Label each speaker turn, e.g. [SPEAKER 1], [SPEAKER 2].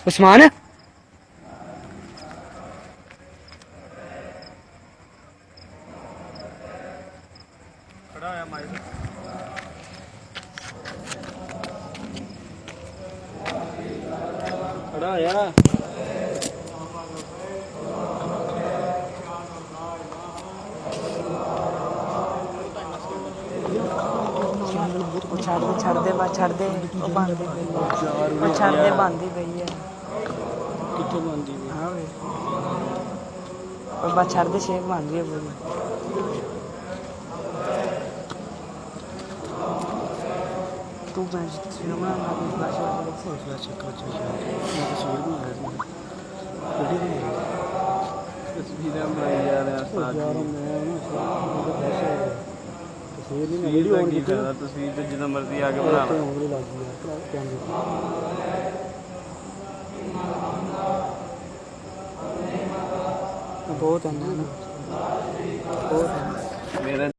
[SPEAKER 1] उस्मान
[SPEAKER 2] खड़ा है माइक खड़ा है
[SPEAKER 1] छड़ दे बस छड़ दे बंद छड़ दे बंद ही पई है
[SPEAKER 2] कितने बंदी भी
[SPEAKER 1] हाँ बस छड़ दे शेप बन रही है पूरी तू मैं बना
[SPEAKER 2] तस्वीरें बनाई जा रहे हैं तस्वीर का की फायदा तस्वीर तो जितना मर्जी आगे बना लो
[SPEAKER 1] बहुत है बहुत है
[SPEAKER 2] मेरा